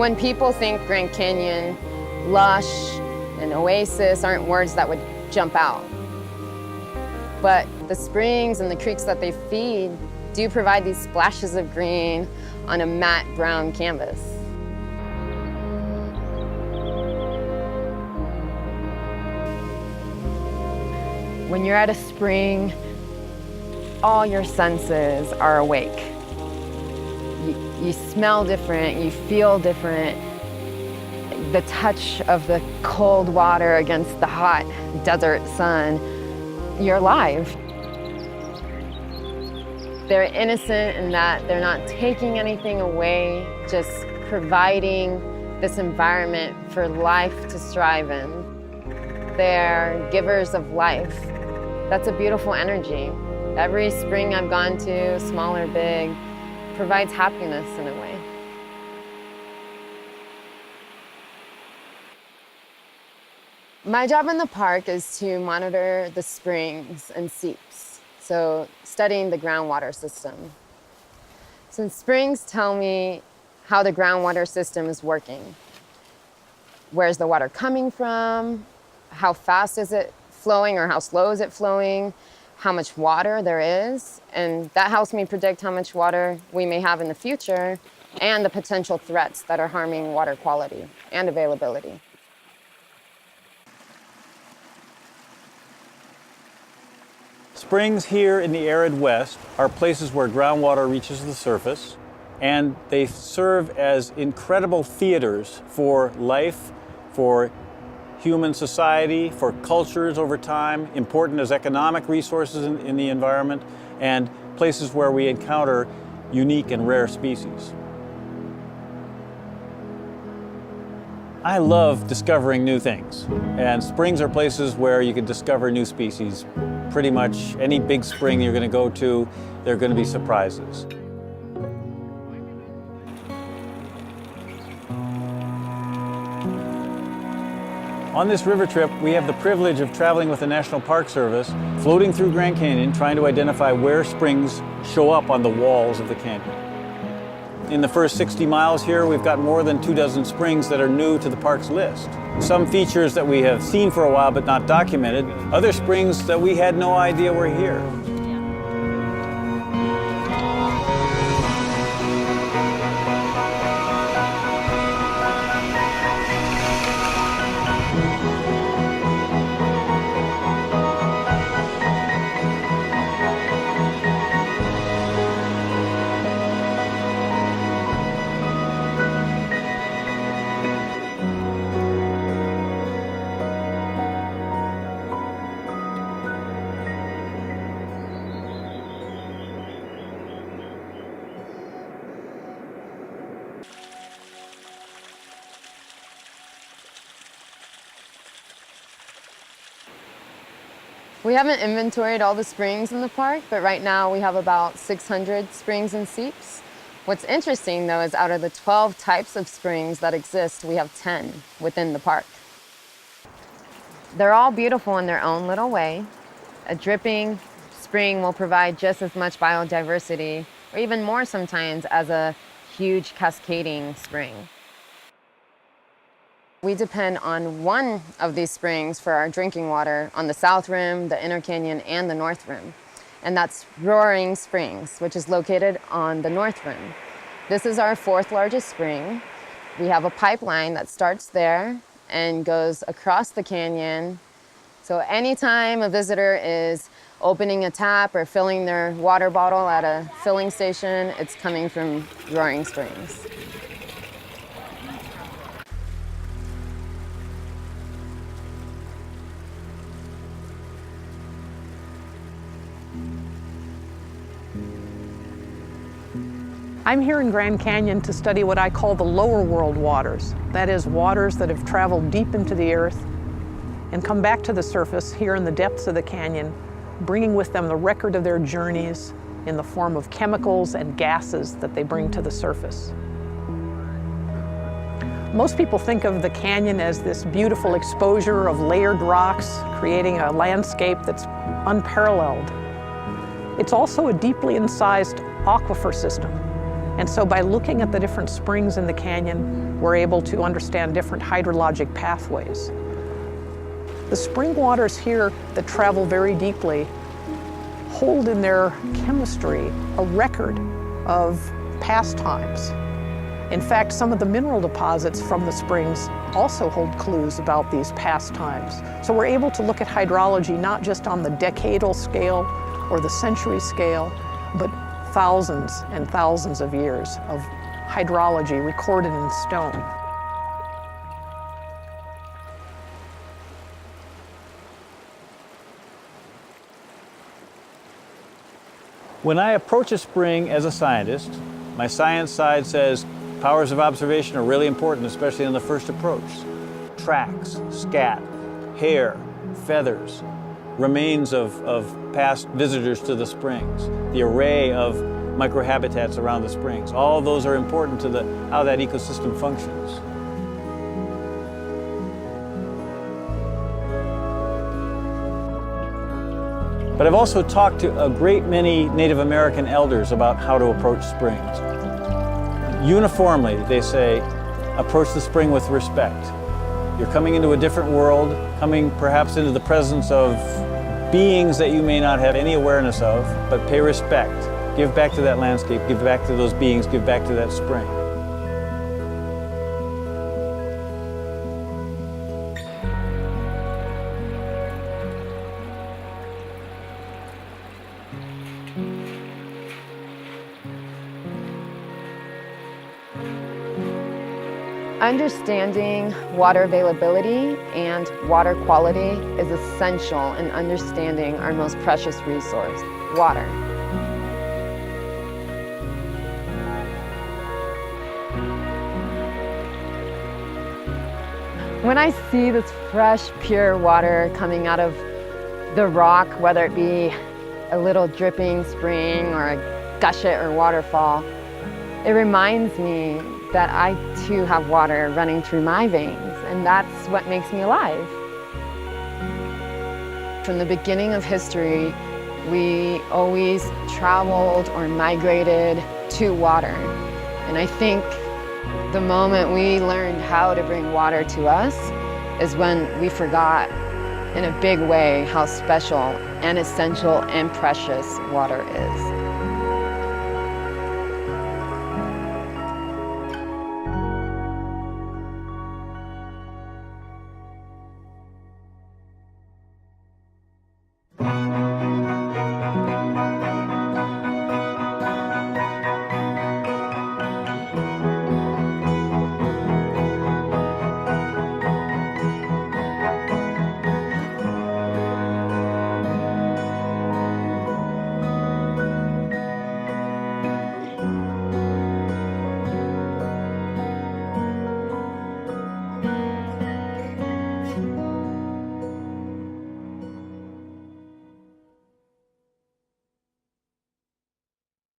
When people think Grand Canyon, lush and oasis aren't words that would jump out. But the springs and the creeks that they feed do provide these splashes of green on a matte brown canvas. When you're at a spring, all your senses are awake. You smell different, you feel different. The touch of the cold water against the hot desert sun, you're alive. They're innocent in that they're not taking anything away, just providing this environment for life to strive in. They're givers of life. That's a beautiful energy. Every spring I've gone to, small or big, provides happiness in a way. My job in the park is to monitor the springs and seeps, so studying the groundwater system. So springs tell me how the groundwater system is working. Where's the water coming from? How fast is it flowing or how slow is it flowing? How much water there is, and that helps me predict how much water we may have in the future and the potential threats that are harming water quality and availability. Springs here in the arid West are places where groundwater reaches the surface, and they serve as incredible theaters for life, for human society, for cultures over time, important as economic resources in the environment, and places where we encounter unique and rare species. I love discovering new things, and springs are places where you can discover new species. Pretty much any big spring you're going to go to, there are going to be surprises. On this river trip, we have the privilege of traveling with the National Park Service, floating through Grand Canyon, trying to identify where springs show up on the walls of the canyon. In the first 60 miles here, we've got more than 24 springs that are new to the park's list. Some features that we have seen for a while but not documented, other springs that we had no idea were here. We haven't inventoried all the springs in the park, but right now we have about 600 springs and seeps. What's interesting though is out of the 12 types of springs that exist, we have 10 within the park. They're all beautiful in their own little way. A dripping spring will provide just as much biodiversity, or even more sometimes, as a huge cascading spring. We depend on one of these springs for our drinking water on the South Rim, the Inner Canyon, and the North Rim. And that's Roaring Springs, which is located on the North Rim. This is our 4th largest spring. We have a pipeline that starts there and goes across the canyon. So anytime a visitor is opening a tap or filling their water bottle at a filling station, it's coming from Roaring Springs. I'm here in Grand Canyon to study what I call the lower world waters. That is, waters that have traveled deep into the earth and come back to the surface here in the depths of the canyon, bringing with them the record of their journeys in the form of chemicals and gases that they bring to the surface. Most people think of the canyon as this beautiful exposure of layered rocks, creating a landscape that's unparalleled. It's also a deeply incised aquifer system. And so by looking at the different springs in the canyon, we're able to understand different hydrologic pathways. The spring waters here that travel very deeply hold in their chemistry a record of past times. In fact, some of the mineral deposits from the springs also hold clues about these past times. So we're able to look at hydrology not just on the decadal scale or the century scale, but thousands and thousands of years of hydrology recorded in stone. When I approach a spring as a scientist, my science side says powers of observation are really important, especially on the first approach. Tracks, scat, hair, feathers, remains of past visitors to the springs, the array of microhabitats around the springs. All those are important to how that ecosystem functions. But I've also talked to a great many Native American elders about how to approach springs. Uniformly, they say, approach the spring with respect. You're coming into a different world, coming perhaps into the presence of beings that you may not have any awareness of, but pay respect. Give back to that landscape, give back to those beings, give back to that spring. Understanding water availability and water quality is essential in understanding our most precious resource, water. When I see this fresh, pure water coming out of the rock, whether it be a little dripping spring or a gushet or waterfall, it reminds me that I too have water running through my veins, and that's what makes me alive. From the beginning of history, we always traveled or migrated to water. And I think the moment we learned how to bring water to us is when we forgot in a big way how special and essential and precious water is.